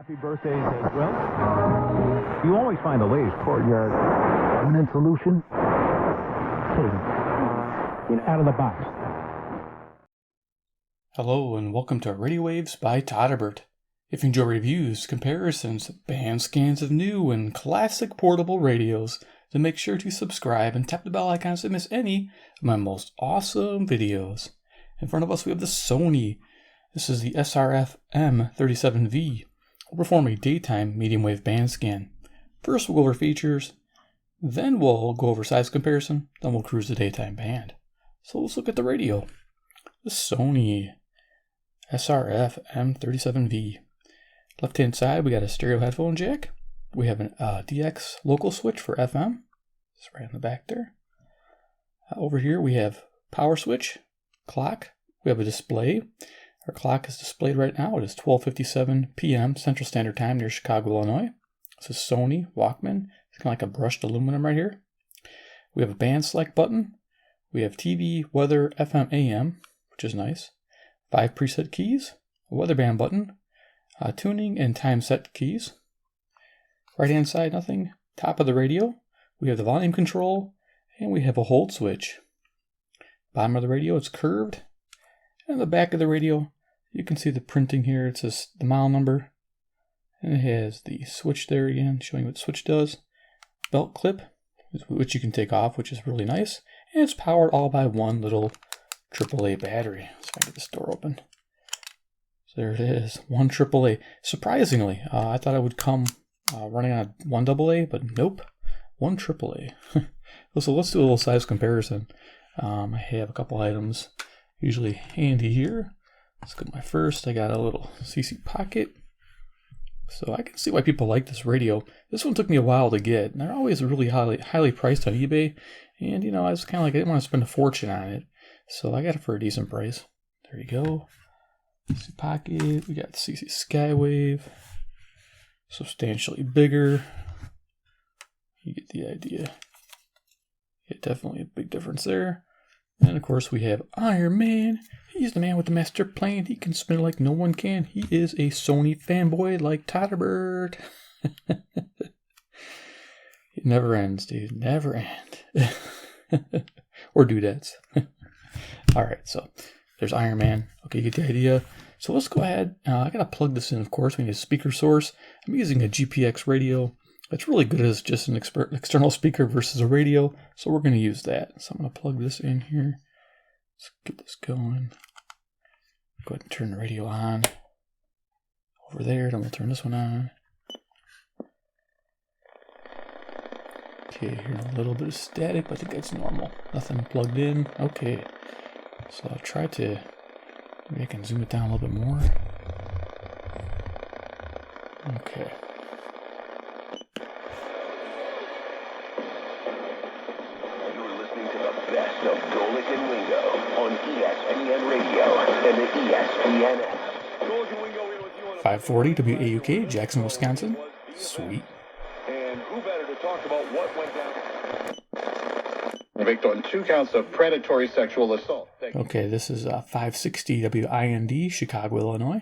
Happy birthdays as well. You always find the latest courtyard permanent solution. Out of the box. Hello and welcome to Radio Waves by Todderbert. If you enjoy reviews, comparisons, band scans of new and classic portable radios, then make sure to subscribe and tap the bell icon so you don't miss any of my most awesome videos. In front of us we have the Sony. This is the SRF-M37V. We'll perform a daytime medium wave band scan. First we'll go over features, then we'll go over size comparison, then we'll cruise the daytime band. So let's look at the radio. The Sony SRF-M37V. Left hand side we got a stereo headphone jack. We have an DX local switch for FM. It's right in the back there. Over here we have power switch, clock. We have a display. Our clock is displayed right now. It is 12:57 p.m. Central Standard Time near Chicago, Illinois. This is Sony Walkman. It's kind of like a brushed aluminum right here. We have a band select button. We have TV, weather, FM, AM, which is nice. 5 preset keys, a weather band button, tuning and time set keys. Right hand side, nothing. Top of the radio, we have the volume control, and we have a hold switch. Bottom of the radio, it's curved. And the back of the radio, you can see the printing here. It says the model number. And it has the switch there again, showing what the switch does. Belt clip, which you can take off, which is really nice. And it's powered all by one little AAA battery. So I get this door open. So there it is, one AAA. Surprisingly, I thought it would come running on one AA, but nope, one AAA. So let's do a little size comparison. I have a couple items usually handy here. Let's go to my first. I got a little CC pocket. So I can see why people like this radio. This one took me a while to get. And they're always really highly priced on eBay. And, you know, I was kind of like, I didn't want to spend a fortune on it. So I got it for a decent price. There you go. CC pocket. We got CC Skywave. Substantially bigger. You get the idea. Yeah, definitely a big difference there. And of course we have Iron Man. He's the man with the master plan. He can spin it like no one can. He is a Sony fanboy like Todderbert. It never ends, dude. Never end. Or dudettes. Alright, so there's Iron Man. Okay, you get the idea. So let's go ahead. I gotta plug this in, of course. We need a speaker source. I'm using a GPX radio. It's really good as just an external speaker versus a radio, so we're going to use that. So I'm going to plug this in here. Let's get this going. Go ahead and turn the radio on. Over there, then we'll turn this one on. Okay, here's a little bit of static, but I think that's normal. Nothing plugged in. Okay, so I'll try to, maybe I can zoom it down a little bit more. Okay. Best of Golic and Wingo on ESPN Radio and the ESPN app. 540 WAUK, Jackson, Wisconsin. Sweet. And who better to talk about what went down? Convicted on 2 counts of predatory sexual assault. Okay, this is 560 WIND, Chicago, Illinois.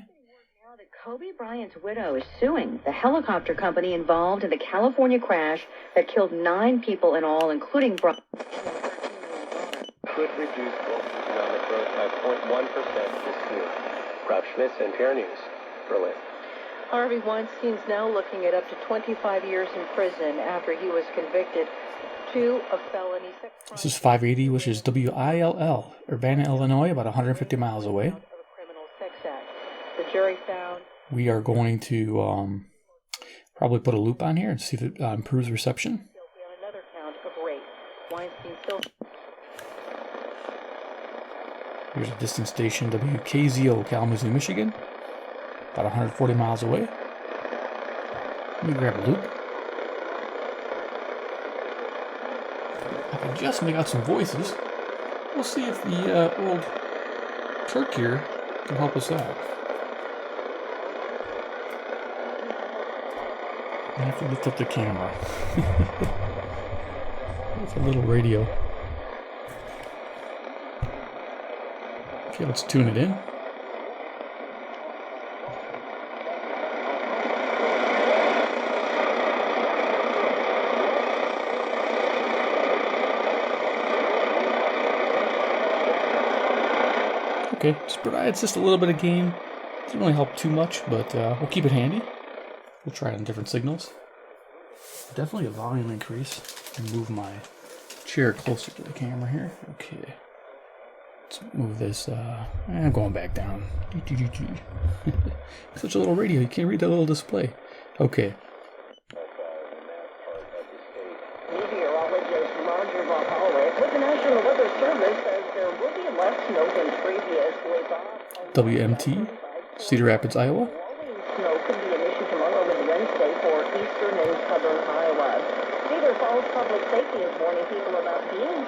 Now that Kobe Bryant's widow is suing the helicopter company involved in the California crash that killed 9 people in all, including Bryant. Could reduce global economic growth by 0.1% this year. Rob Schmitz, NPR News, Berlin. Harvey Weinstein's now looking at up to 25 years in prison after he was convicted of felony sex crimes. This is 580, which is WILL, Urbana, Illinois, about 150 miles away. Of a criminal sex act. The jury found. We are going to probably put a loop on here and see if it improves reception. On another count of rape. Weinstein still. Here's a distance station, WKZO, Kalamazoo, Michigan. About 140 miles away. Let me grab a loop. I can just make out some voices. We'll see if the old Turk here can help us out. I have to lift up the camera. It's a little radio. Okay, let's tune it in. Okay, just provides just a little bit of gain. Doesn't really help too much, but we'll keep it handy. We'll try it on different signals. Definitely a volume increase. And move my chair closer to the camera here. Okay. Let's move this. I'm going back down. Such a little radio. You can't read that little display. Okay. Meteorologist Roger Vahalik with the National Weather Service says there will be less snow than previously thought. WMT, Cedar Rapids, Iowa. Snow could be an issue tomorrow and Wednesday for eastern and southern Iowa. Cedar Falls Public Safety is warning people about being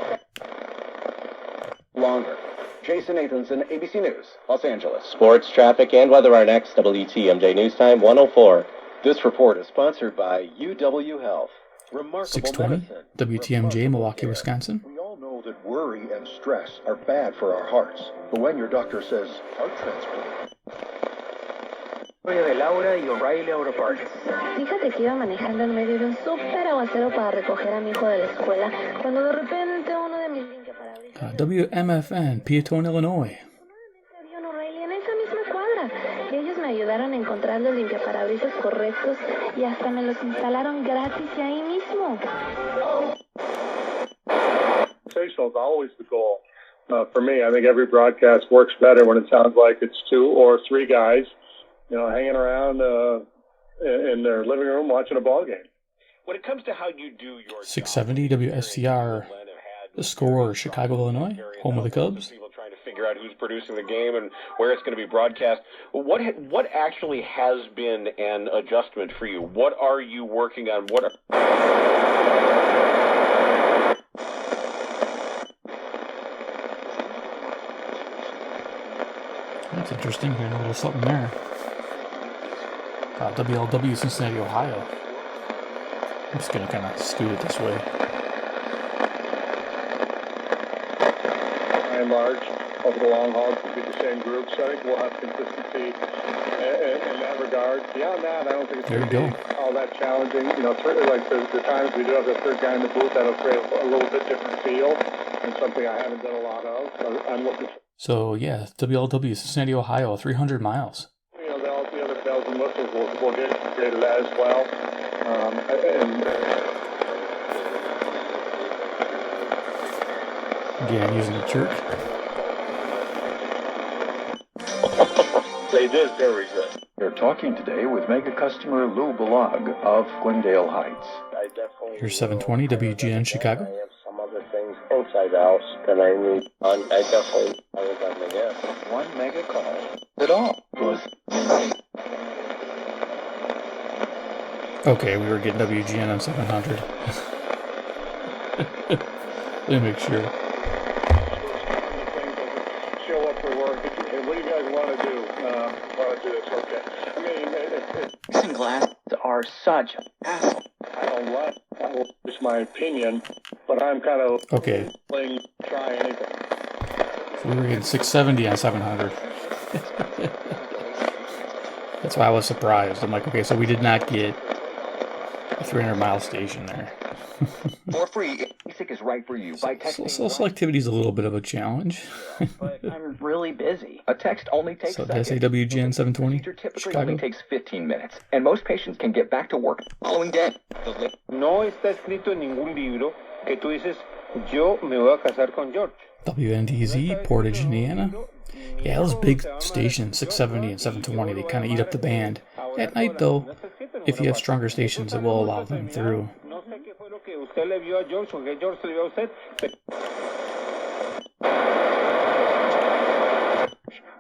Longer. Jason Nathanson, ABC News, Los Angeles. Sports, traffic, and weather are next. WTMJ News Time 104. This report is sponsored by UW Health. Remarkable 620, medicine. WTMJ, Milwaukee, Wisconsin. We all know that worry and stress are bad for our hearts. But when your doctor says heart transplant. De Laura y O'Reilly Auto Parts. Fíjate que iba manejando en medio de un súper aguacero para recoger a mi hijo de la escuela, cuando de repente uno de mis limpiaparabrisas... WMFN, Peatone, Illinois. Había un O'Reilly en esa misma cuadra. Y ellos me ayudaron a encontrar los limpiaparabrisas correctos y hasta me los instalaron gratis y ahí mismo. Sensational is always the goal. For me, I think every broadcast works better when it sounds like it's 2 or 3 guys, hanging around in their living room watching a ball game. When it comes to how you do your 670 WSCR, The Score, Chicago, Illinois, home of the Cubs. People trying to figure out who's producing the game and where it's going to be broadcast. What actually has been an adjustment for you? What are you working on? That's interesting. Hearing a little something there. WLW, Cincinnati, Ohio. I'm just going to kind of scoot it this way. By and large, over the long haul, it will be the same group, so I think we'll have consistency in that regard. Beyond that, I don't think it's going to be all that challenging. Like the times we do have the third guy in the booth, that'll create a little bit different feel, and something I haven't done a lot of. So I'm looking for. So, yeah, WLW, Cincinnati, Ohio, 300 miles. The other bells and whistles will get integrated as well. Again, using the jerk. They did very good. You're talking today with mega customer Lou Balag of Glendale Heights. Here's 720 WGN Chicago. I have some other things outside the house that I need. I definitely was on the gas. 1 mega call. It all was. Okay, we were getting WGN on 700. Let me make sure. Show up for work. What do you guys want to do? Want to do this? Okay. I mean, Plexiglass are such hassle. I don't like. It's my opinion, but I'm kind of playing. Try anything. So we were getting 670 on 700. That's why I was surprised. I'm like, okay, so we did not get a 300-mile station there. For free, ASIC is right for you by texting. So selectivity is a little bit of a challenge. But I'm really busy. A text only takes So seconds. SAWGN 720, Typically Chicago. only takes 15 minutes, and most patients can get back to work the following day. No está escrito en ningún libro que tú dices, yo me voy a casar con George. WNDZ, Portage, Indiana. Yeah, those big stations, 670 and 720, they kind of eat up the band. At night, though, if you have stronger stations, it will allow them through.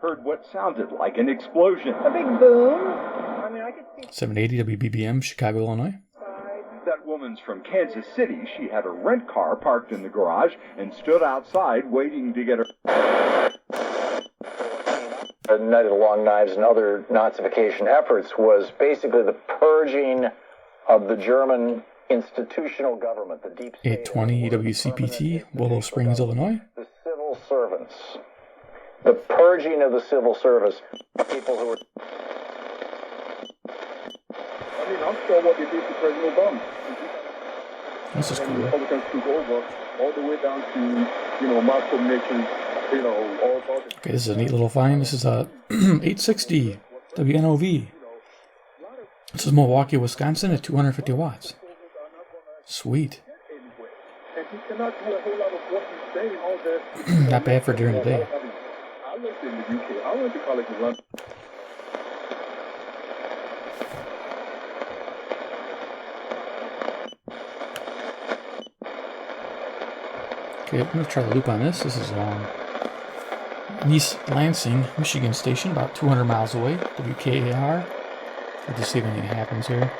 Heard what sounded like an explosion. A big boom. I mean, I could see 780 WBBM, Chicago, Illinois. That woman's from Kansas City. She had a rent car parked in the garage and stood outside waiting to get her. Night of the Long Knives and other Nazification efforts was basically the purging of the German institutional government, the deep state. 820 WCPT, Willow Springs, Illinois. The civil servants. The purging of the civil service. People who were... I mean, I'm still what they did to President Obama. This is cool. Republicans took over all the way down to Moscow Mission, all about it. Okay, this is a neat little find. This is a 860 WNOV. This is Milwaukee, Wisconsin at 250 watts. Sweet. And he cannot do a whole lot of what he's saying all this. Not bad for during the day. I lived in the UK. I went to college in London. Okay, I'm going to try the loop on this. This is East Lansing, Michigan station, about 200 miles away, WKAR. We'll just see if anything happens here.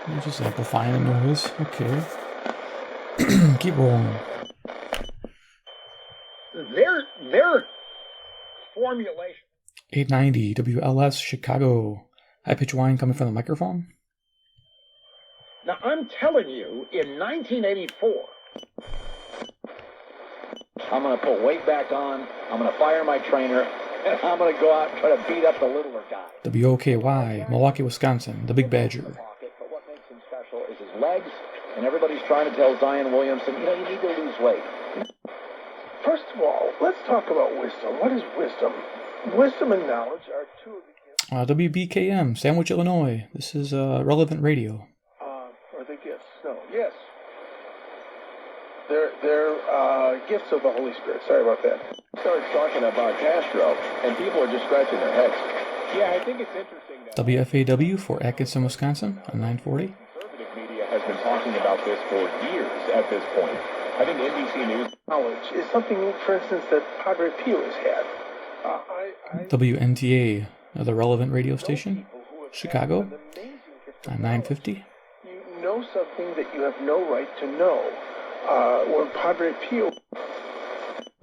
You're just amplifying the noise. Okay. Keep rolling. Their formulation. 890 WLS Chicago. High pitch whine coming from the microphone. Now, I'm telling you, in 1984, I'm going to put weight back on, I'm going to fire my trainer, and I'm going to go out and try to beat up the littler guy. WOKY, Milwaukee, Wisconsin, the Big Badger. But what makes him special is his legs, and everybody's trying to tell Zion Williamson, you need to lose weight. First of all, let's talk about wisdom. What is wisdom? Wisdom and knowledge are two of the gifts. WBKM, Sandwich, Illinois. This is Relevant Radio. Are they gifts? No. Yes. They're gifts of the Holy Spirit. Sorry about that. Starts talking about Castro, and people are just scratching their heads. Yeah, I think it's interesting that WFAW for Atkinson, Wisconsin on 940. Conservative media has been talking about this for years at this point. I think NBC News knowledge is something, for instance, that Padre Pio has had. WNTA, another Relevant radio station, Chicago on 950. You know something that you have no right to know. When Padre Pio...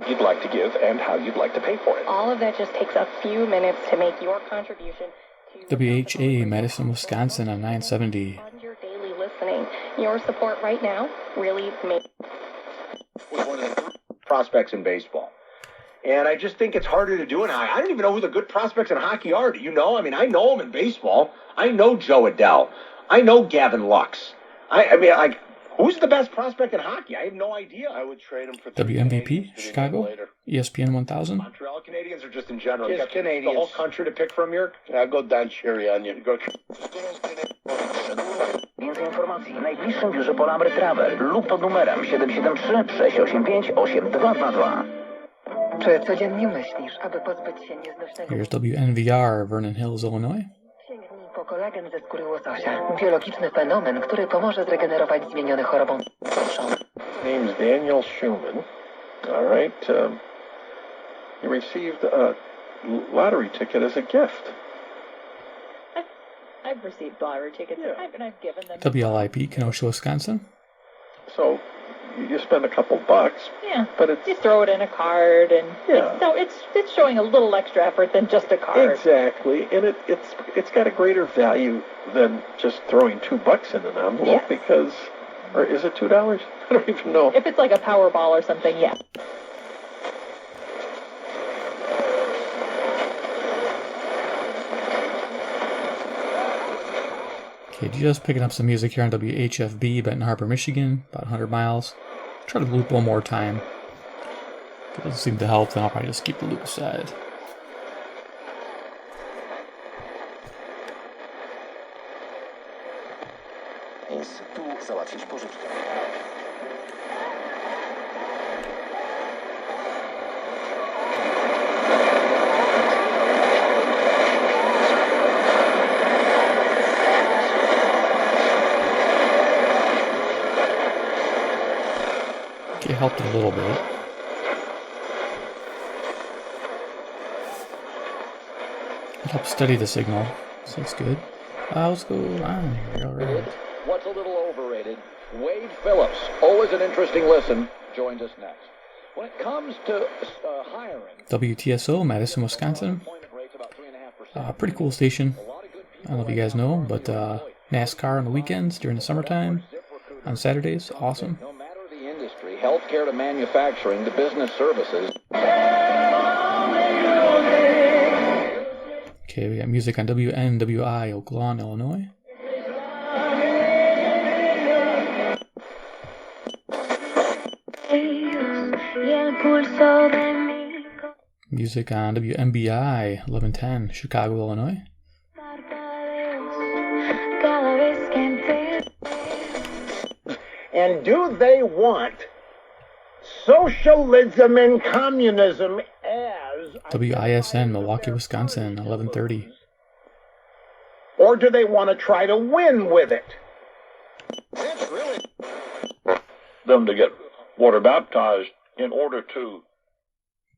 You'd like to give and how you'd like to pay for it. All of that just takes a few minutes to make your contribution to WHA, Madison, Wisconsin on 970. fund your daily listening. Your support right now really makes... Was one of the prospects in baseball. And I just think it's harder to do. And I don't even know who the good prospects in hockey are. Do you know? I mean, I know them in baseball. I know Joe Adell. I know Gavin Lux. I mean, who's the best prospect in hockey? I have no idea. I would trade him for WMVP, Chicago, ESPN 1000. Montreal Canadiens, or just in general? Just Canadians. The whole country to pick from here? I'll go Don Cherry on you. Go. Więcej informacji w najbliższym biurze Polabry Travel lub pod numerem 773 685 8222. Czy codziennie myślisz, aby pozbyć się nieznośnego... Here's WNVR, Vernon Hills, Illinois. Sięgnij po kolagen ze skóry łososia. Biologiczny fenomen, który pomoże zregenerować zmienione chorobą. Name's Daniel Schumann. All right. You received a lottery ticket as a gift. I've received lottery tickets, and I've given them. WLIP, Kenosha, Wisconsin. So you spend a couple bucks. Yeah, but it's, you throw it in a card, and it's showing a little extra effort than just a card. Exactly, and it's got a greater value than just throwing $2 in an envelope because, or is it $2? I don't even know. If it's like a Powerball or something, yeah. Okay, just picking up some music here on WHFB, Benton Harbor, Michigan, about 100 miles. Try to loop one more time. If it doesn't seem to help, then I'll probably just keep the loop aside. Załatwić pożyczkę. Okay, helped it a little bit. It helps steady the signal, so that's good. Let's go on here, alright. What's a little overrated? Wade Phillips, always an interesting listen, joins us next. When it comes to hiring... WTSO, Madison, Wisconsin. Pretty cool station. I don't know if you guys know, but NASCAR on the weekends during the summertime. On Saturdays, awesome. No matter the industry, healthcare to manufacturing to business services... Okay, we got music on WNWI, Oak Lawn, Illinois. Music on WNBI, 1110, Chicago, Illinois. And do they want socialism and communism as WISN, Milwaukee, Wisconsin, 1130. Or do they want to try to win with it? It's really them to get water baptized in order to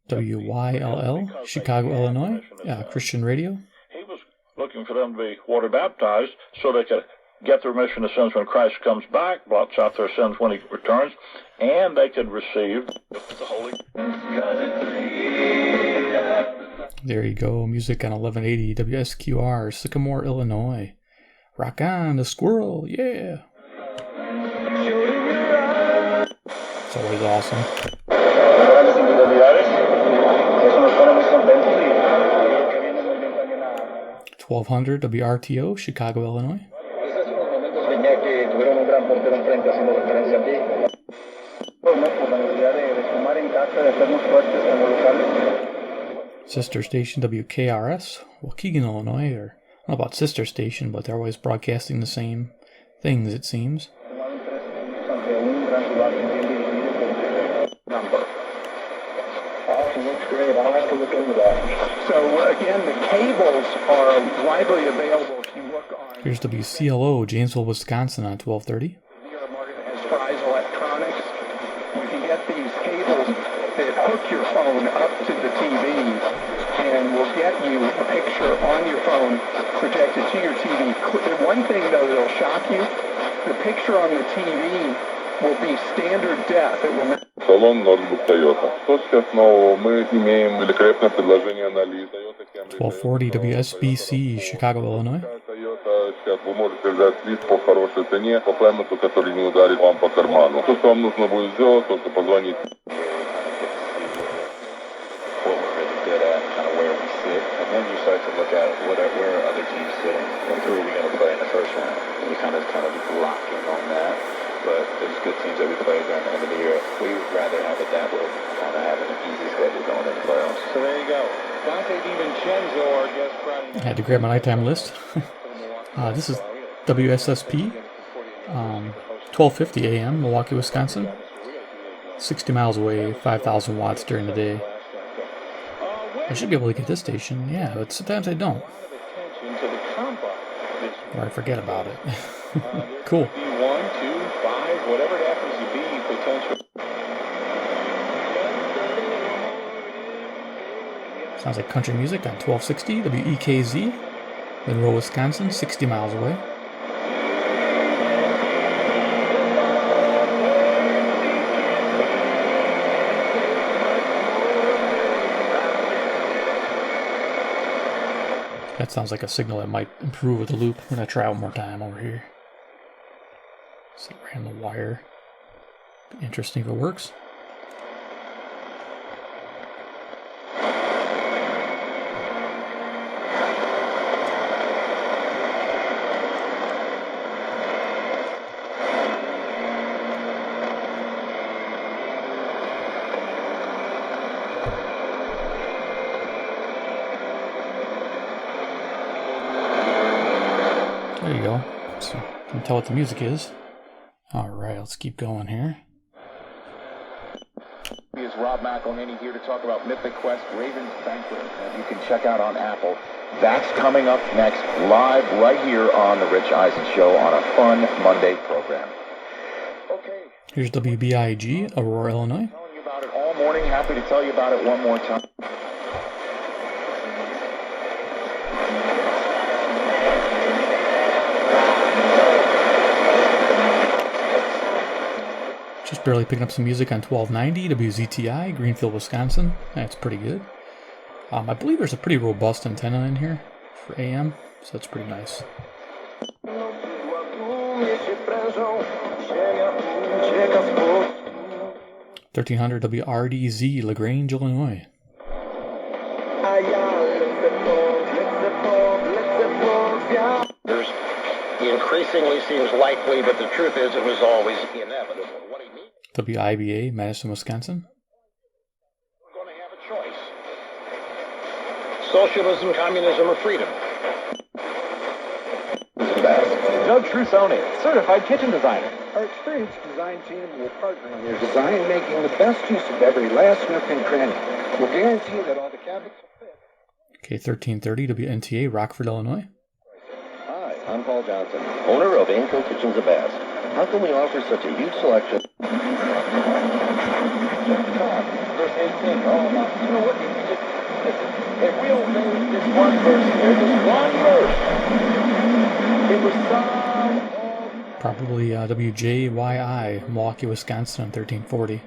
WYLL, Chicago, Illinois, Christian radio. He was looking for them to be water baptized so they could get the remission of sins when Christ comes back, blots out their sins when he returns, and they could receive the Holy. There you go. Music on 1180 WSQR, Sycamore, Illinois. Rock on, the squirrel, yeah. It's always awesome. 1200 WRTO, Chicago, Illinois. Sister station WKRS, Waukegan, Illinois, or I don't know about sister station, but they're always broadcasting the same things, it seems. Looks great. I'll have to look into that. So again, the cables are widely available if you look on. Here's WCLO, Janesville, Wisconsin on 1230. As Fry's Electronics, you can get these cables that hook your phone up to the TV and will get you a picture on your phone projected to your TV. One thing though that'll shock you, the picture on the TV will be standard depth. It will not. Салон ноутбук Toyota. Но мы имеем великолепное предложение на лист. 1240 WSBC, Chicago, Illinois. Toyota сейчас вы можете взять лист по хорошей цене, по плементу, который не ударит вам по карману. То, что вам нужно будет сделать, только позвонить. What we're really good at, kind of where we sit, and then you start to look at where are other teams sitting, and who are we going to play in the first round, and you kind of lock in on that. But there's good teams that we play during the end of the year. We would rather have it that way, kind of having an easy schedule going in the playoffs. So there you go. Dante DiVincenzo, our guest Friday night. I had to grab my nighttime list. This is WSSP, 1250 AM, Milwaukee, Wisconsin. 60 miles away, 5,000 watts during the day. I should be able to get this station, yeah, but sometimes I don't. Or I forget about it. Cool. 1, 2, 5, whatever it happens to be, potential. Sounds like country music on 1260 WEKZ, Monroe, Wisconsin, 60 miles away. That sounds like a signal that might improve with the loop. We're going to try one more time over here. See, ran the wire. Be interesting if it works. There you go. So you can tell what the music is. Alright, let's keep going here. Is Rob McElhenney here to talk about Mythic Quest Ravens Banquet that you can check out on Apple. That's coming up next, live right here on The Rich Eisen Show on a fun Monday program. Here's WBIG, Aurora, Illinois. Telling you about it all morning. Happy to tell you about it one more time. Just barely picking up some music on 1290 WZTI, Greenfield, Wisconsin. That's pretty good. I believe there's a pretty robust antenna in here for AM, so that's pretty nice. 1300 WRDZ, LaGrange, Illinois. increasingly seems likely, but the truth is it was always inevitable. What he needs WIBA, Madison, Wisconsin. We're going to have a choice. Socialism, communism, or freedom. Doug Trusoni, certified kitchen designer. Our experienced design team will partner on your design, making the best use of every last nook and cranny. We'll guarantee that all the cabinets will fit. Okay, 1330 WNTA, Rockford, Illinois. Hi, I'm Paul Johnson, owner of Angel Kitchens of Bass. How can we offer such a huge selection? Verse 18. Oh, my. You know what? If we obey this one verse here, this one verse, it was Psalm. Probably WJYI, Milwaukee, Wisconsin on 1340.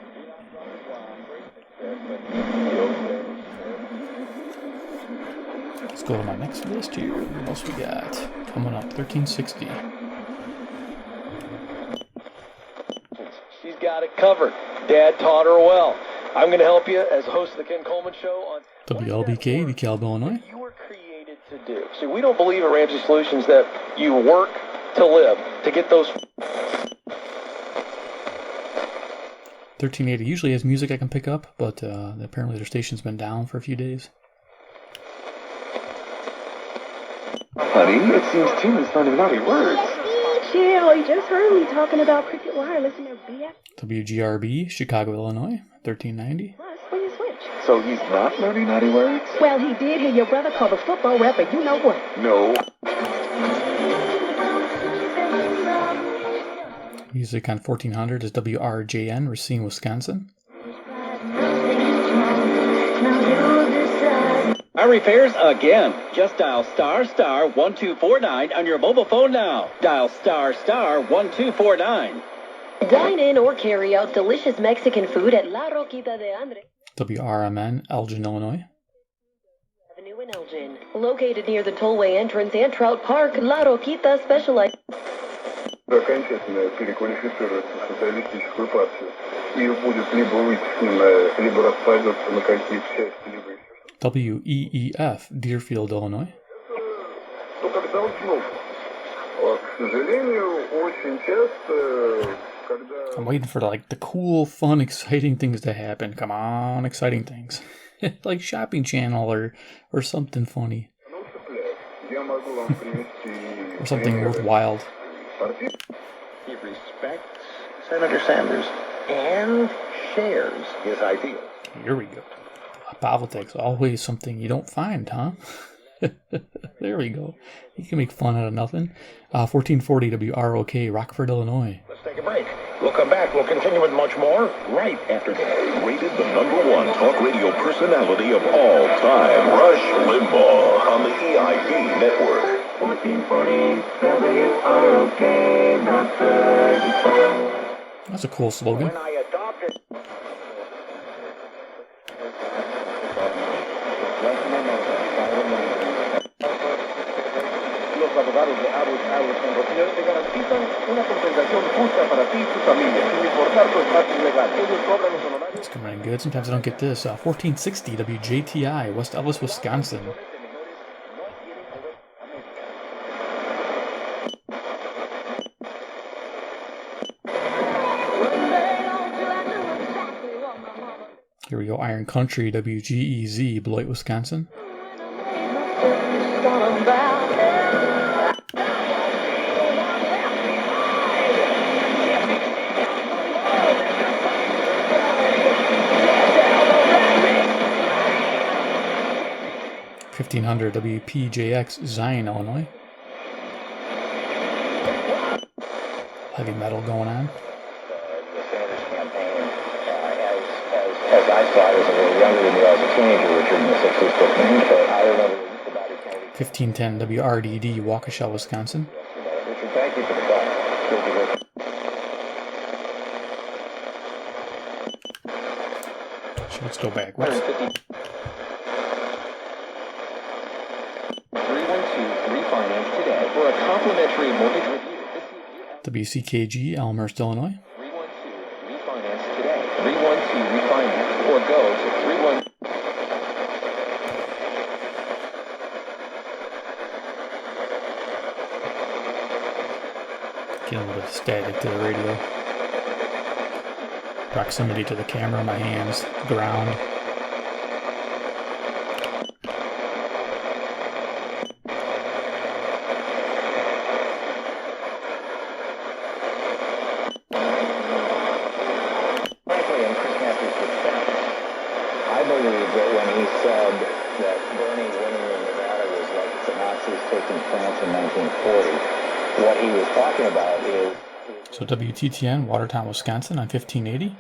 Let's go to my next list here. What else we got? Coming up, 1360. She's got it covered. Dad taught her well. I'm going to help you as host of the Ken Coleman Show on WLBK, DeKalb, Illinois. you were created to do. See, we don't believe at Ramsey Solutions that you work to live, to get those. 1380 usually has music I can pick up, but apparently their station's been down for a few days. Honey, it seems Tim is finding naughty words. Chill, you just heard me talking about Cricket Wireless and their BF. WGRB, Chicago, Illinois, 1390. Plus, when you switch. So he's not learning naughty words? Well, he did hear your brother call the football rapper, you know what? No. Music on 1400 is WRJN, Racine, Wisconsin. Our fares again. Just dial **1249 on your mobile phone now. Dial **1249. Dine in or carry out delicious Mexican food at La Roquita de Andre WRMN, Elgin, Illinois. Avenue in Elgin. Located near the tollway entrance and Trout Park, La Roquita specializes. Окончательно переквалифицируется в социалистическую партию. И будет либо вытеснено, либо распадется на какие-то части, либо еще. WEEF, Deerfield, Illinois. Ну, как должно быть. К сожалению, очень часто, когда... I'm waiting for the cool, fun, exciting things to happen. Come on, exciting things. Like Shopping Channel or something funny. Or something worthwhile. He respects Senator Sanders and shares his ideals. Here we go. Politics, always something you don't find, huh? There we go. You can make fun out of nothing. 1440 WROK, Rockford, Illinois. Let's take a break. We'll come back. We'll continue with much more right after this. Rated the #1 talk radio personality of all time, Rush Limbaugh, on the EIB network. 1440 WROK, Rockford. That's a cool slogan. When I adopted... Los abogados de Abbott Rockin te garantizan una compensación justa para ti y tu familia, sin importar tu estatus legal. Ellos cobran los honorarios. It's coming in good. Sometimes I don't get this. 1460 WJTI, West Ellis, Wisconsin. Here we go. Iron Country, WGEZ, Beloit, Wisconsin. 1500 WPJX, Zion, Illinois. Heavy metal going on. The Sanders campaign, as I saw it, I was a little younger than you. I was a teenager, Richard, in the 60s, but I remember about it. 1510 WRDD, Waukesha, Wisconsin. Richard, thank you for the call. Good to hear. So let's go backwards. 312 Refinance today for a complimentary mortgage review. WCKG, Elmhurst, Illinois. 312 Refinance today. 312 Refinance or go to 31. Getting a little bit of static to the radio. Proximity to the camera, my hands, ground. I believe that when he said that Bernie winning in Nevada was like the Nazis taking France in 1940, what he was talking about is... So WTTN, Watertown, Wisconsin on 1580. Where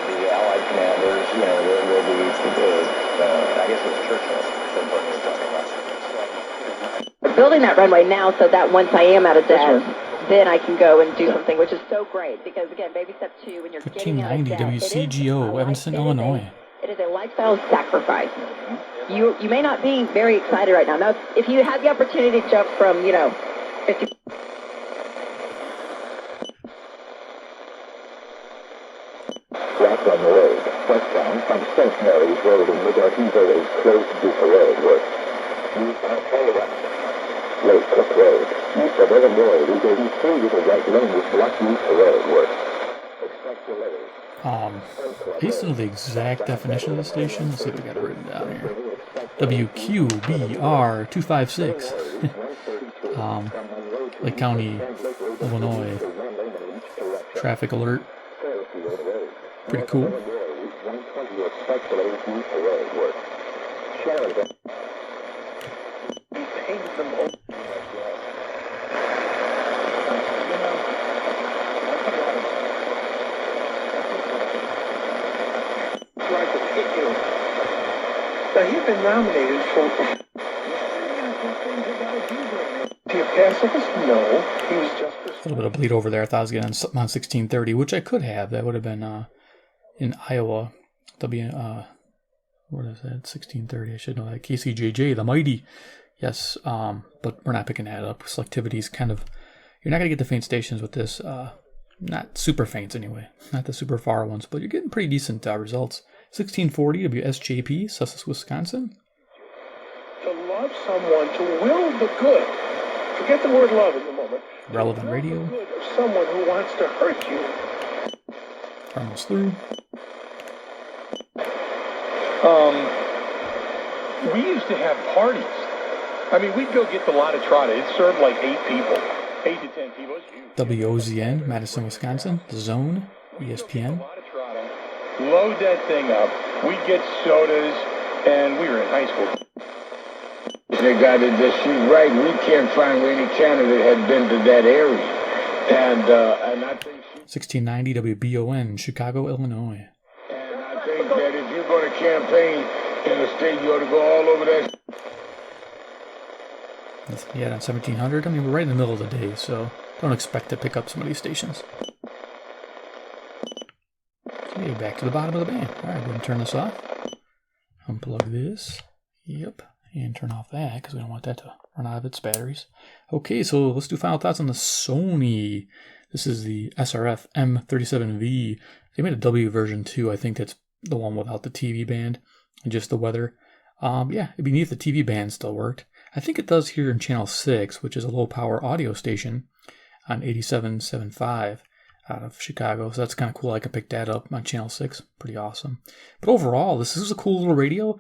the Allied commanders, you know, will be, I guess it was Churchill that Bernie was talking about. We're building that runway now so that once I am out of debt, then I can go and do something, which is so great because, again, baby step 2, when you're getting out of debt, 1590 WCGO, Evanston, Illinois. It is a lifestyle sacrifice. You may not be very excited right now. Now, if you had the opportunity to jump from, 50... Back on the road, westbound from St. Mary's Road in Mid-Artesia is closed due to road work. Use Lake Cook Road. East of Illinois, we go through with the right lane with block use for road work. Expect delays. Based on the exact definition of the station, let's see if we got it written down here. WQBR 256. Lake County, Illinois. Traffic alert. Pretty cool. Now, he's been nominated for... Do you pass this? No. He was just... A little bit of bleed over there. I thought I was getting something on 1630, which I could have. That would have been in Iowa. What is that? 1630. I should know that. KCJJ, the mighty. Yes, but we're not picking that up. Selectivity is kind of... You're not going to get the faint stations with this. Not super faints anyway. Not the super far ones, but you're getting pretty decent results. 1640 WSJP, Sussex, Wisconsin. To love someone, to will the good. Forget the word love in the moment. Relevant radio. The good of someone who wants to hurt you. Almost through. We used to have parties. I mean, we'd go get the Lotta Trotta. It served like 8 people. 8 to 10 people. WOZN, Madison, Wisconsin. Zone, ESPN. Load that thing up. We'd get sodas, and we were in high school. They got it that she's right. We can't find where any candidate had been to that area. And I think 1690 WBON, Chicago, Illinois. And I think that if you're going to campaign in the state, you ought to go all over that. Yeah, on 1700. I mean, we're right in the middle of the day, so don't expect to pick up some of these stations. Okay, back to the bottom of the band. All right, we're going to turn this off. Unplug this. Yep. And turn off that because we don't want that to run out of its batteries. Okay, so let's do final thoughts on the Sony. This is the SRF-M37V. They made a W version too. I think that's the one without the TV band and just the weather. Yeah, it'd be neat if the TV band still worked. I think it does here in channel 6, which is a low power audio station on 87.75 out of Chicago. So that's kind of cool. I can pick that up on channel 6. Pretty awesome. But overall, this is a cool little radio.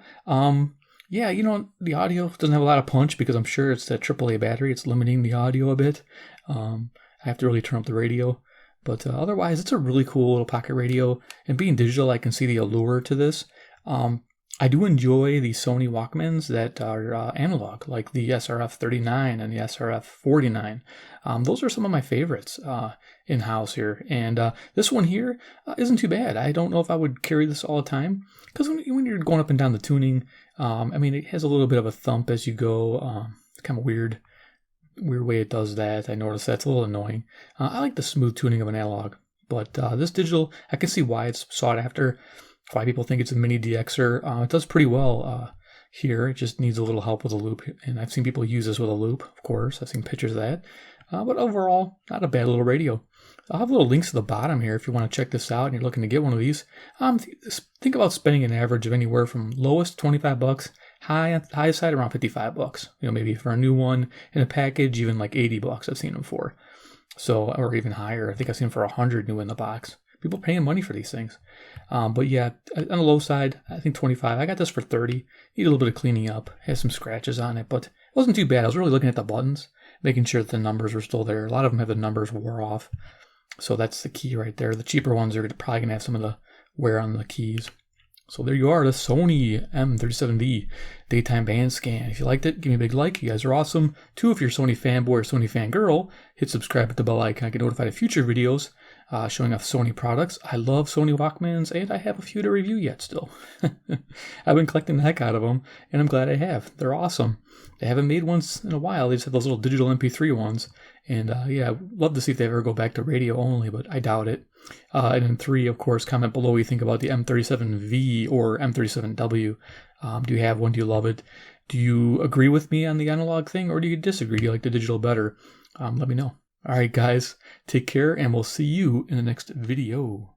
Yeah, you know, the audio doesn't have a lot of punch because I'm sure it's that AAA battery. It's limiting the audio a bit. I have to really turn up the radio. But otherwise, it's a really cool little pocket radio. And being digital, I can see the allure to this. I do enjoy the Sony Walkmans that are analog, like the SRF-39 and the SRF-49. Those are some of my favorites in-house here. And this one here isn't too bad. I don't know if I would carry this all the time. Because when you're going up and down the tuning, I mean, it has a little bit of a thump as you go. It's kind of weird way it does that. I noticed that's a little annoying. I like the smooth tuning of an analog. But this digital, I can see why it's sought after. Why people think it's a mini DXer. It does pretty well here. It just needs a little help with a loop. And I've seen people use this with a loop, of course. I've seen pictures of that. But overall, not a bad little radio. I'll have little links at the bottom here if you want to check this out and you're looking to get one of these. Think about spending an average of anywhere from lowest $25, high side around $55. Maybe for a new one in a package, even like $80 I've seen them for. So, or even higher. I think I've seen them for $100 new in the box. People paying money for these things. But yeah, on the low side, I think 25. I got this for 30. Need a little bit of cleaning up. Has some scratches on it, but it wasn't too bad. I was really looking at the buttons, making sure that the numbers were still there. A lot of them have the numbers wore off. So that's the key right there. The cheaper ones are probably going to have some of the wear on the keys. So there you are, the Sony M37V daytime band scan. If you liked it, give me a big like. You guys are awesome. 2, if you're a Sony fanboy or Sony fangirl, hit subscribe with the bell icon. Get notified of future videos showing off Sony products. I love Sony Walkmans, and I have a few to review yet still. I've been collecting the heck out of them, and I'm glad I have. They're awesome. They haven't made ones in a while. They just have those little digital MP3 ones. And yeah, I'd love to see if they ever go back to radio only, but I doubt it. And then 3, of course, comment below what you think about the M37V or M37W. Do you have one? Do you love it? Do you agree with me on the analog thing, or do you disagree? Do you like the digital better? Let me know. All right, guys, take care, and we'll see you in the next video.